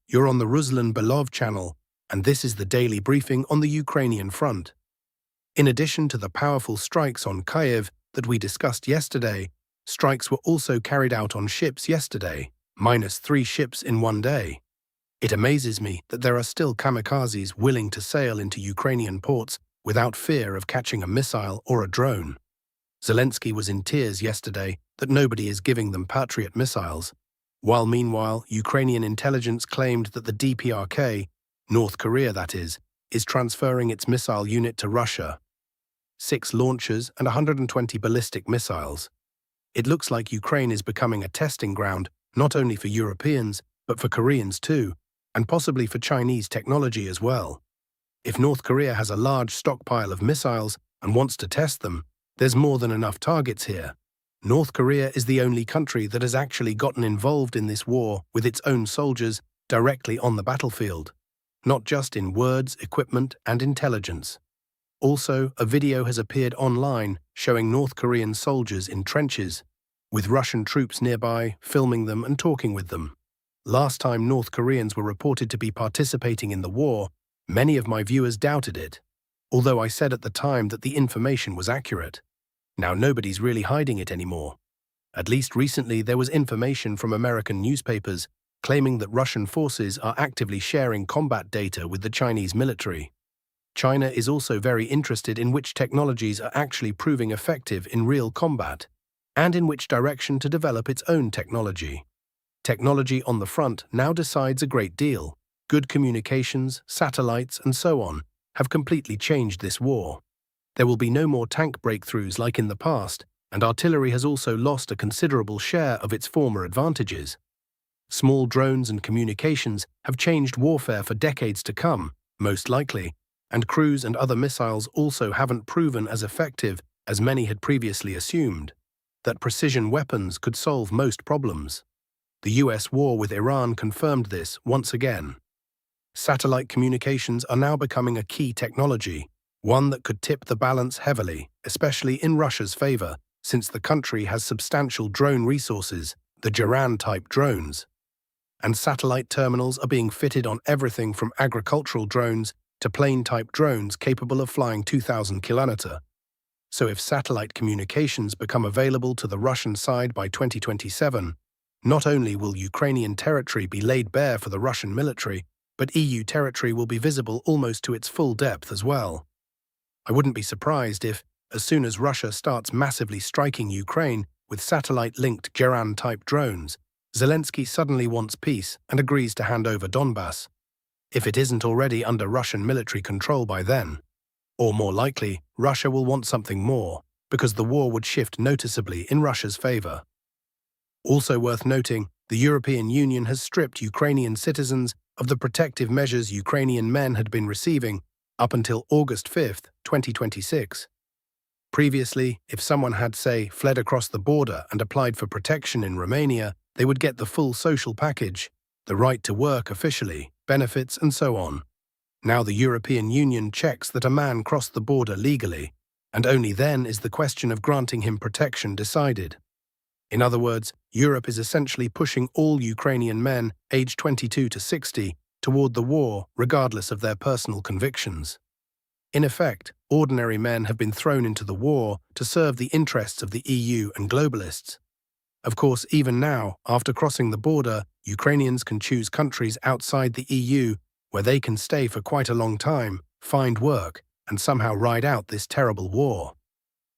You're on the Ruslan Belov channel, and this is the daily briefing on the Ukrainian front. In addition to the powerful strikes on Kyiv that we discussed yesterday, strikes were also carried out on ships yesterday, -3 ships in one day. It amazes me that there are still kamikazes willing to sail into Ukrainian ports without fear of catching a missile or a drone. Zelensky was in tears yesterday that nobody is giving them Patriot missiles, while meanwhile Ukrainian intelligence claimed that the DPRK, North Korea that is transferring its missile unit to Russia. 6 launchers and 120 ballistic missiles. It looks like Ukraine is becoming a testing ground not only for Europeans, but for Koreans too, and possibly for Chinese technology as well. If North Korea has a large stockpile of missiles and wants to test them, there's more than enough targets here. North Korea is the only country that has actually gotten involved in this war with its own soldiers directly on the battlefield, not just in words, equipment, and intelligence. Also, a video has appeared online showing North Korean soldiers in trenches, with Russian troops nearby filming them and talking with them. Last time North Koreans were reported to be participating in the war, many of my viewers doubted it, although I said at the time that the information was accurate. Now nobody's really hiding it anymore. At least recently there was information from American newspapers claiming that Russian forces are actively sharing combat data with the Chinese military. China is also very interested in which technologies are actually proving effective in real combat, and in which direction to develop its own technology. Technology on the front now decides a great deal. Good communications, satellites, and so on have completely changed this war. There will be no more tank breakthroughs like in the past, and artillery has also lost a considerable share of its former advantages. Small drones and communications have changed warfare for decades to come, most likely, and cruise and other missiles also haven't proven as effective as many had previously assumed, that precision weapons could solve most problems. The US war with Iran confirmed this once again. Satellite communications are now becoming a key technology, one that could tip the balance heavily, especially in Russia's favor, since the country has substantial drone resources, the Geran-type drones. And satellite terminals are being fitted on everything from agricultural drones to plane-type drones capable of flying 2,000 kilometers. So if satellite communications become available to the Russian side by 2027, not only will Ukrainian territory be laid bare for the Russian military, but EU territory will be visible almost to its full depth as well. I wouldn't be surprised if, as soon as Russia starts massively striking Ukraine with satellite-linked Geran-type drones, Zelensky suddenly wants peace and agrees to hand over Donbass, if it isn't already under Russian military control by then. Or more likely, Russia will want something more, because the war would shift noticeably in Russia's favor. Also worth noting, the European Union has stripped Ukrainian citizens of the protective measures Ukrainian men had been receiving up until August 5, 2026. Previously, if someone had, say, fled across the border and applied for protection in Romania, they would get the full social package, the right to work officially, benefits, and so on. Now the European Union checks that a man crossed the border legally, and only then is the question of granting him protection decided. In other words, Europe is essentially pushing all Ukrainian men aged 22 to 60 toward the war regardless of their personal convictions. In effect, ordinary men have been thrown into the war to serve the interests of the EU and globalists. Of course, even now, after crossing the border, Ukrainians can choose countries outside the EU where they can stay for quite a long time, find work, and somehow ride out this terrible war.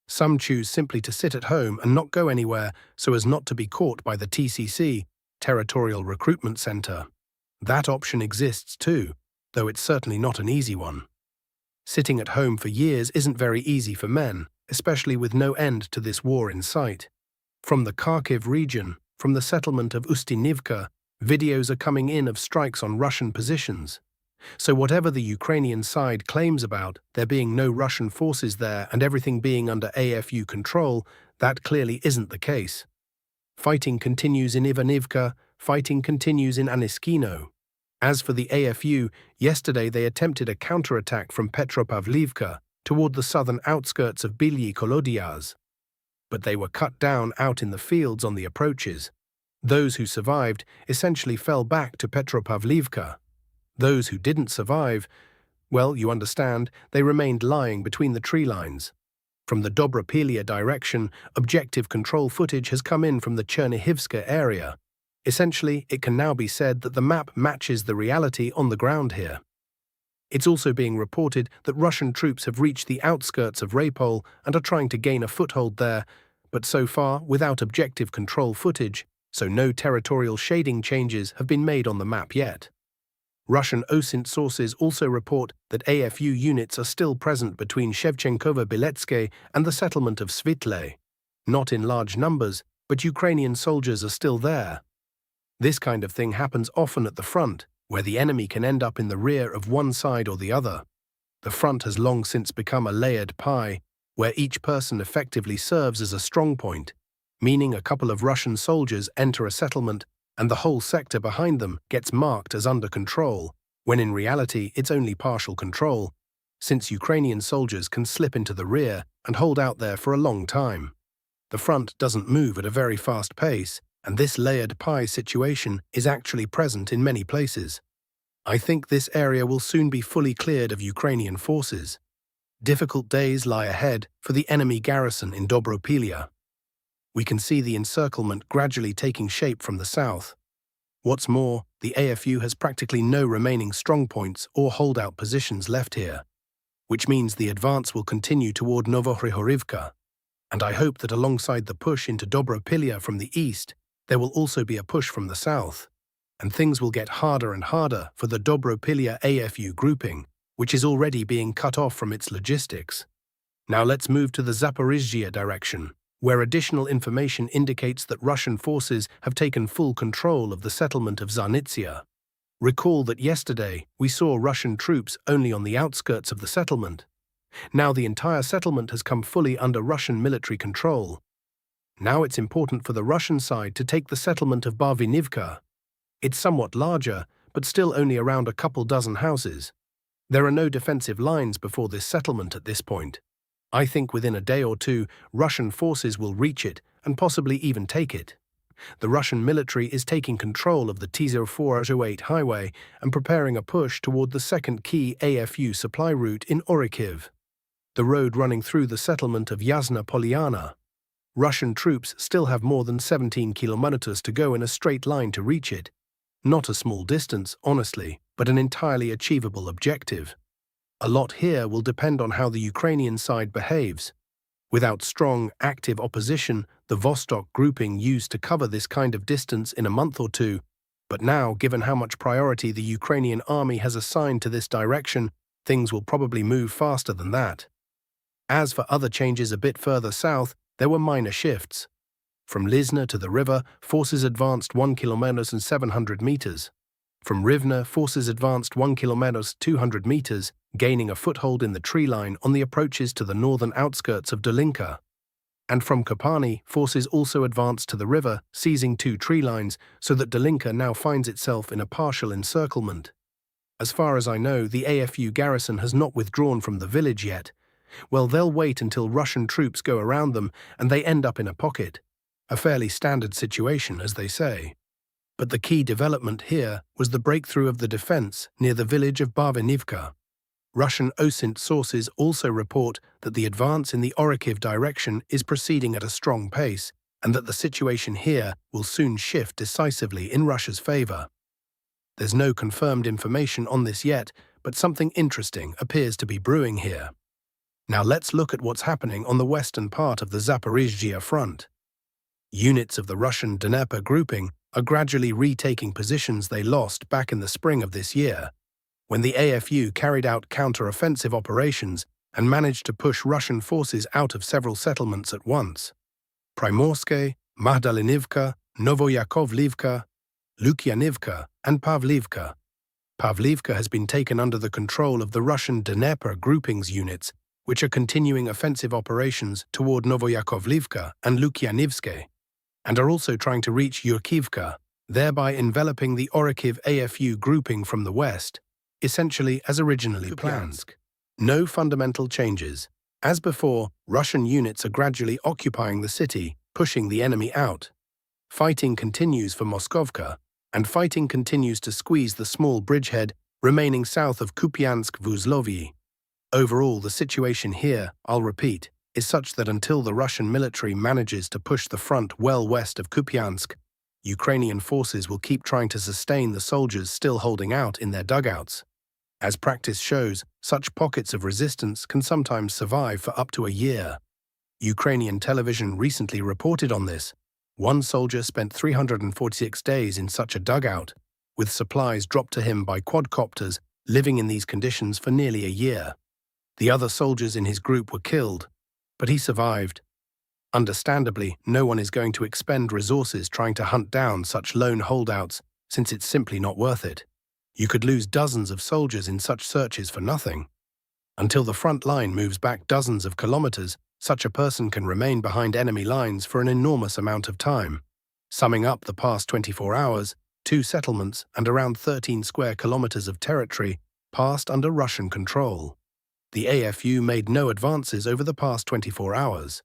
Some choose simply to sit at home and not go anywhere so as not to be caught by the TCC, Territorial Recruitment Center. That option exists too, though it's certainly not an easy one. Sitting at home for years isn't very easy for men, especially with no end to this war in sight. From the Kharkiv region, from the settlement of Ustinivka, videos are coming in of strikes on Russian positions. So whatever the Ukrainian side claims about there being no Russian forces there and everything being under AFU control, that clearly isn't the case. Fighting continues in Ivanivka, fighting continues in Aniskino. As for the AFU, yesterday they attempted a counterattack from Petropavlivka toward the southern outskirts of Bilyi Kolodiaz. But they were cut down out in the fields on the approaches. Those who survived essentially fell back to Petropavlivka. Those who didn't survive, well, you understand, they remained lying between the tree lines. From the Dobropilya direction, objective control footage has come in from the Chernihivska area. Essentially, it can now be said that the map matches the reality on the ground here. It's also being reported that Russian troops have reached the outskirts of Rapol and are trying to gain a foothold there, but so far without objective control footage, so no territorial shading changes have been made on the map yet. Russian OSINT sources also report that AFU units are still present between Shevchenkovo-Beletske and the settlement of Svitle. Not in large numbers, but Ukrainian soldiers are still there. This kind of thing happens often at the front, where the enemy can end up in the rear of one side or the other. The front has long since become a layered pie, where each person effectively serves as a strongpoint, meaning a couple of Russian soldiers enter a settlement and the whole sector behind them gets marked as under control, when in reality it's only partial control, since Ukrainian soldiers can slip into the rear and hold out there for a long time. The front doesn't move at a very fast pace, and this layered pie situation is actually present in many places. I think this area will soon be fully cleared of Ukrainian forces. Difficult days lie ahead for the enemy garrison in Dobropilya. We can see the encirclement gradually taking shape from the south. What's more, the AFU has practically no remaining strongpoints or holdout positions left here, which means the advance will continue toward Novokhrihorivka. And I hope that alongside the push into Dobropilya from the east, there will also be a push from the south, and things will get harder and harder for the Dobropilya AFU grouping, which is already being cut off from its logistics. Now let's move to the Zaporizhzhia direction, where additional information indicates that Russian forces have taken full control of the settlement of Zarnitsia. Recall that yesterday we saw Russian troops only on the outskirts of the settlement. Now the entire settlement has come fully under Russian military control. Now it's important for the Russian side to take the settlement of Barvinivka. It's somewhat larger, but still only around a couple dozen houses. There are no defensive lines before this settlement at this point. I think within a day or two, Russian forces will reach it and possibly even take it. The Russian military is taking control of the T-0408 highway and preparing a push toward the second key AFU supply route in Kyiv, the road running through the settlement of Yasna Polyana. Russian troops still have more than 17 kilometers to go in a straight line to reach it. Not a small distance, honestly, but an entirely achievable objective. A lot here will depend on how the Ukrainian side behaves. Without strong, active opposition, the Vostok grouping used to cover this kind of distance in a month or two, but now, given how much priority the Ukrainian army has assigned to this direction, things will probably move faster than that. As for other changes a bit further south, there were minor shifts. From Lizna to the river, forces advanced 1 kilometer and 700 meters. From Rivne, forces advanced 1 kilometer 200 meters, gaining a foothold in the tree line on the approaches to the northern outskirts of Dolinka. And from Kopani, forces also advanced to the river, seizing 2 tree lines, so that Dolinka now finds itself in a partial encirclement. As far as I know, the AFU garrison has not withdrawn from the village yet. Well, they'll wait until Russian troops go around them and they end up in a pocket. A fairly standard situation, as they say. But the key development here was the breakthrough of the defense near the village of Barvinivka. Russian OSINT sources also report that the advance in the Kyiv direction is proceeding at a strong pace, and that the situation here will soon shift decisively in Russia's favor. There's no confirmed information on this yet, but something interesting appears to be brewing here. Now let's look at what's happening on the western part of the Zaporizhzhia front. Units of the Russian Dnieper grouping are gradually retaking positions they lost back in the spring of this year, when the AFU carried out counter-offensive operations and managed to push Russian forces out of several settlements at once. Primorske, Magdalinivka, Novoyakovlivka, Lukyanivka, and Pavlivka. Pavlivka has been taken under the control of the Russian Dnieper grouping's units, which are continuing offensive operations toward Novoyakovlivka and Lukyanivske, and are also trying to reach Yurkivka, thereby enveloping the Kyiv AFU grouping from the west, essentially as originally planned. No fundamental changes. As before, Russian units are gradually occupying the city, pushing the enemy out. Fighting continues for Moskovka, and fighting continues to squeeze the small bridgehead remaining south of Kupiansk-Vuzlovyi. Overall, the situation here, I'll repeat, is such that until the Russian military manages to push the front well west of Kupiansk, Ukrainian forces will keep trying to sustain the soldiers still holding out in their dugouts. As practice shows, such pockets of resistance can sometimes survive for up to a year. Ukrainian television recently reported on this. One soldier spent 346 days in such a dugout, with supplies dropped to him by quadcopters, living in these conditions for nearly a year. The other soldiers in his group were killed, but he survived. Understandably, no one is going to expend resources trying to hunt down such lone holdouts, since it's simply not worth it. You could lose dozens of soldiers in such searches for nothing. Until the front line moves back dozens of kilometers, such a person can remain behind enemy lines for an enormous amount of time. Summing up the past 24 hours, 2 settlements and around 13 square kilometers of territory passed under Russian control. The AFU made no advances over the past 24 hours.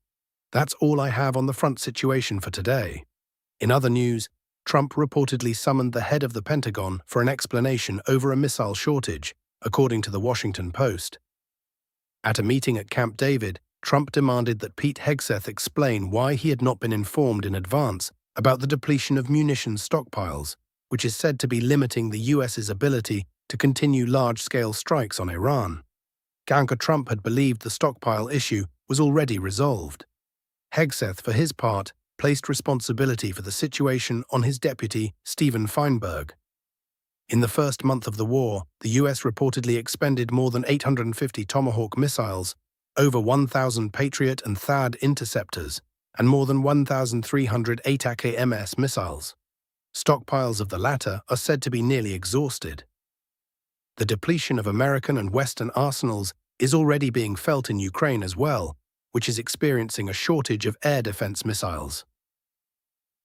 That's all I have on the front situation for today. In other news, Trump reportedly summoned the head of the Pentagon for an explanation over a missile shortage, according to the Washington Post. At a meeting at Camp David, Trump demanded that Pete Hegseth explain why he had not been informed in advance about the depletion of munitions stockpiles, which is said to be limiting the US's ability to continue large-scale strikes on Iran. Ganka Trump had believed the stockpile issue was already resolved. Hegseth, for his part, placed responsibility for the situation on his deputy, Stephen Feinberg. In the first month of the war, the US reportedly expended more than 850 Tomahawk missiles, over 1,000 Patriot and THAAD interceptors, and more than 1,300 ATAK-MS missiles. Stockpiles of the latter are said to be nearly exhausted. The depletion of American and Western arsenals is already being felt in Ukraine as well, which is experiencing a shortage of air defense missiles.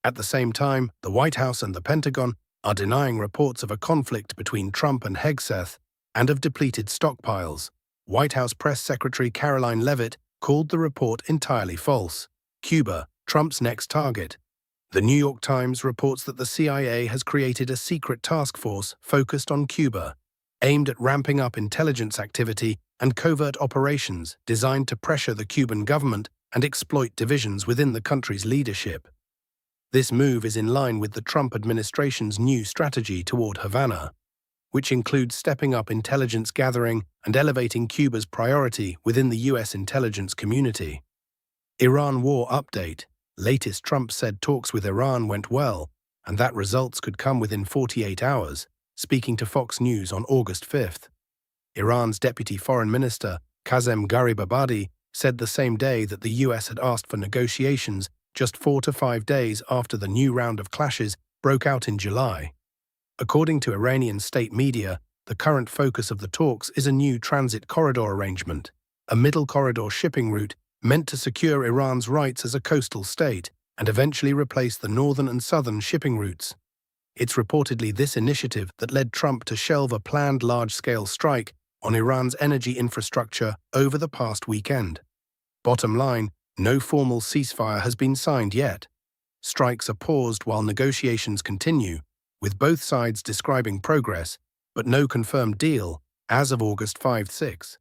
At the same time, the White House and the Pentagon are denying reports of a conflict between Trump and Hegseth and of depleted stockpiles. White House Press Secretary Caroline Leavitt called the report entirely false. Cuba, Trump's next target. The New York Times reports that the CIA has created a secret task force focused on Cuba, aimed at ramping up intelligence activity and covert operations designed to pressure the Cuban government and exploit divisions within the country's leadership. This move is in line with the Trump administration's new strategy toward Havana, which includes stepping up intelligence gathering and elevating Cuba's priority within the U.S. intelligence community. Iran war update. Latest Trump said talks with Iran went well, and that results could come within 48 hours, speaking to Fox News on August 5th. Iran's Deputy Foreign Minister, Kazem Garibabadi, said the same day that the U.S. had asked for negotiations just 4 to 5 days after the new round of clashes broke out in July. According to Iranian state media, the current focus of the talks is a new transit corridor arrangement, a middle corridor shipping route meant to secure Iran's rights as a coastal state and eventually replace the northern and southern shipping routes. It's reportedly this initiative that led Trump to shelve a planned large-scale strike on Iran's energy infrastructure over the past weekend. Bottom line, no formal ceasefire has been signed yet. Strikes are paused while negotiations continue, with both sides describing progress, but no confirmed deal as of August 5-6.